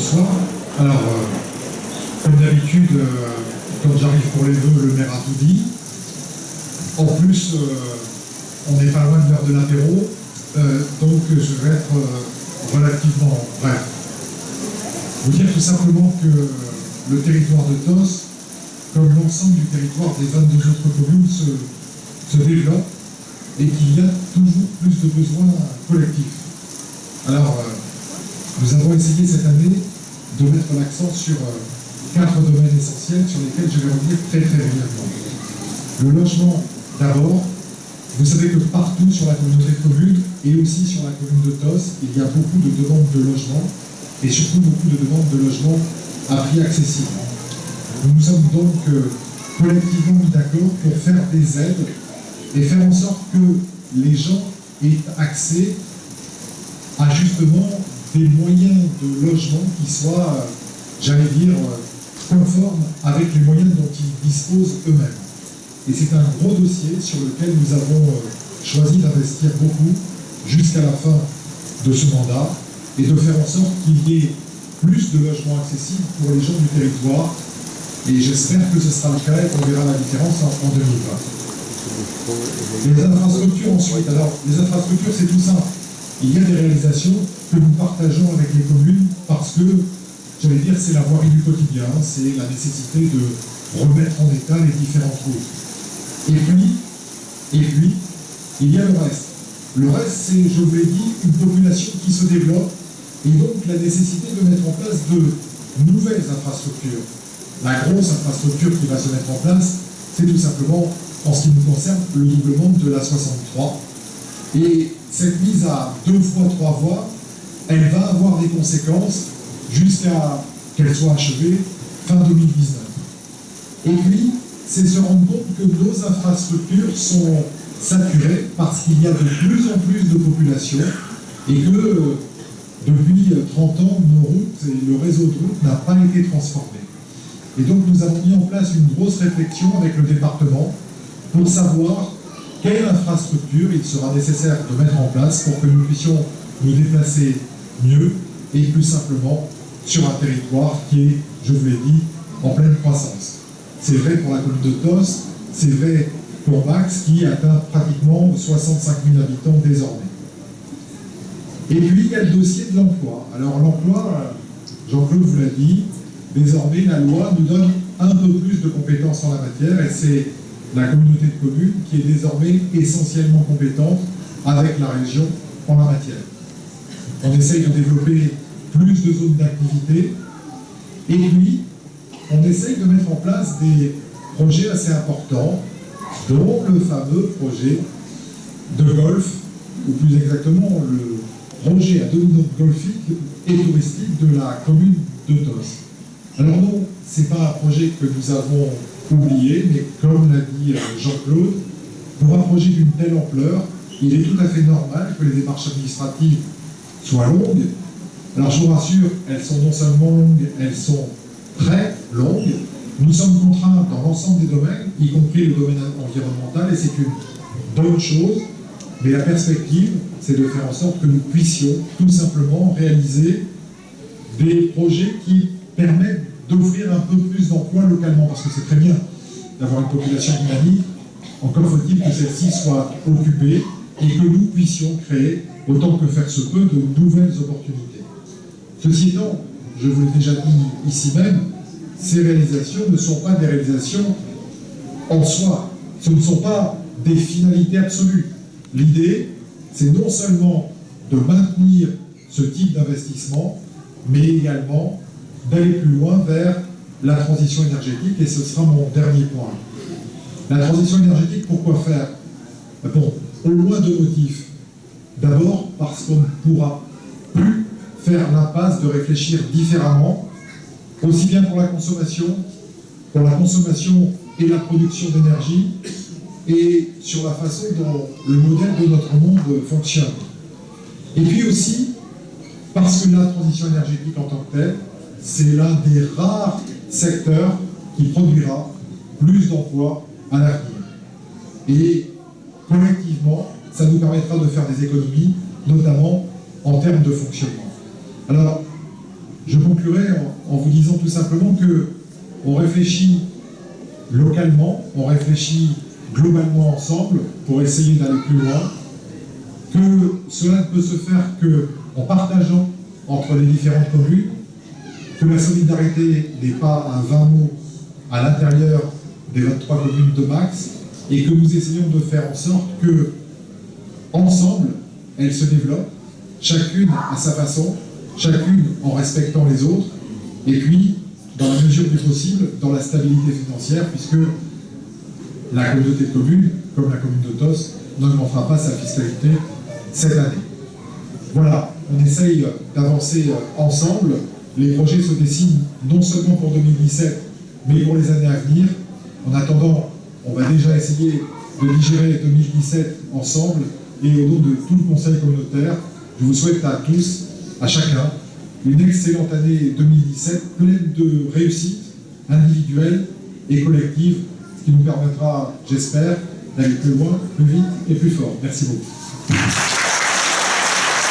bonsoir. Alors, comme d'habitude, quand j'arrive pour les vœux, le maire a tout dit. En plus, on n'est pas loin de l'heure de l'apéro, donc je vais être relativement bref. Vous dire tout simplement que le territoire de Tos, comme l'ensemble du territoire des 22 autres communes, se développe et qu'il y a toujours plus de besoins collectifs. Alors, nous avons essayé cette année de mettre l'accent sur 4 domaines essentiels sur lesquels je vais revenir très brièvement. Le logement d'abord. Vous savez que partout sur la communauté de communes et aussi sur la commune de Tos, il y a beaucoup de demandes de logement et surtout beaucoup de demandes de logement à prix accessible. Nous nous sommes donc collectivement mis d'accord pour faire des aides et faire en sorte que les gens aient accès à justement des moyens de logement qui soient, j'allais dire, conformes avec les moyens dont ils disposent eux-mêmes. Et c'est un gros dossier sur lequel nous avons choisi d'investir beaucoup jusqu'à la fin de ce mandat et de faire en sorte qu'il y ait plus de logements accessibles pour les gens du territoire. Et j'espère que ce sera le cas et qu'on verra la différence en 2020. Les infrastructures ensuite. Alors, les infrastructures, c'est tout simple. Il y a des réalisations que nous partageons avec les communes parce que, j'allais dire, c'est la voirie du quotidien, c'est la nécessité de remettre en état les différentes routes. Et puis, il y a le reste. Le reste, c'est, je vous l'ai dit, une population qui se développe et donc la nécessité de mettre en place de nouvelles infrastructures. La grosse infrastructure qui va se mettre en place, c'est tout simplement, en ce qui nous concerne, le doublement de la 63. Et cette mise à 2 fois 3 voies, elle va avoir des conséquences jusqu'à qu'elle soit achevée fin 2019. Et puis, c'est se rendre compte que nos infrastructures sont saturées parce qu'il y a de plus en plus de population et que depuis 30 ans, nos routes et le réseau de routes n'a pas été transformé. Et donc nous avons mis en place une grosse réflexion avec le département pour savoir quelle infrastructure il sera nécessaire de mettre en place pour que nous puissions nous déplacer mieux et plus simplement sur un territoire qui est, je vous l'ai dit, en pleine croissance. C'est vrai pour la commune de Tos, c'est vrai pour Max qui atteint pratiquement 65 000 habitants désormais. Et puis il y a le dossier de l'emploi. Alors l'emploi, Jean-Claude vous l'a dit, désormais la loi nous donne un peu plus de compétences en la matière et c'est la communauté de communes qui est désormais essentiellement compétente avec la région en la matière. On essaye de développer plus de zones d'activité et puis on essaye de mettre en place des projets assez importants, dont le fameux projet de golf, ou plus exactement le projet à dominante golfique et touristique de la commune de Tos. Alors non, ce n'est pas un projet que nous avons oublié, mais comme l'a dit Jean-Claude, pour un projet d'une telle ampleur, il est tout à fait normal que les démarches administratives soient longues. Alors je vous rassure, elles sont non seulement longues, elles sont très longues. Nous sommes contraints dans l'ensemble des domaines, y compris le domaine environnemental, et c'est une bonne chose, mais la perspective, c'est de faire en sorte que nous puissions tout simplement réaliser des projets qui permettent d'offrir un peu plus d'emplois localement, parce que c'est très bien d'avoir une population dynamique, encore faut-il que celle-ci soit occupée et que nous puissions créer, autant que faire se peut, de nouvelles opportunités. Ceci étant, je vous l'ai déjà dit ici même, ces réalisations ne sont pas des réalisations en soi, ce ne sont pas des finalités absolues. L'idée, c'est non seulement de maintenir ce type d'investissement, mais également d'aller plus loin vers la transition énergétique, et ce sera mon dernier point. La transition énergétique, pourquoi faire? Bon, au moins 2 motifs. D'abord, parce qu'on ne pourra plus faire l'impasse de réfléchir différemment, aussi bien pour la consommation et la production d'énergie, et sur la façon dont le modèle de notre monde fonctionne. Et puis aussi, parce que la transition énergétique en tant que telle, c'est l'un des rares secteurs qui produira plus d'emplois à l'avenir. Et collectivement, ça nous permettra de faire des économies, notamment en termes de fonctionnement. Alors, Je conclurai en vous disant tout simplement que on réfléchit localement, on réfléchit globalement ensemble pour essayer d'aller plus loin, que cela ne peut se faire qu'en partageant entre les différentes communes, que la solidarité n'est pas un vain mot à l'intérieur des 23 communes de Max, et que nous essayons de faire en sorte que, ensemble, elles se développent, chacune à sa façon, chacune en respectant les autres, et puis, dans la mesure du possible, dans la stabilité financière, puisque la communauté de communes, comme la commune de Tos, n'augmentera pas sa fiscalité cette année. Voilà, on essaye d'avancer ensemble. Les projets se dessinent non seulement pour 2017, mais pour les années à venir. En attendant, on va déjà essayer de digérer 2017 ensemble, et au nom de tout le conseil communautaire, je vous souhaite à tous, à chacun, une excellente année 2017, pleine de réussites individuelles et collectives, qui nous permettra, j'espère, d'aller plus loin, plus vite et plus fort. Merci beaucoup.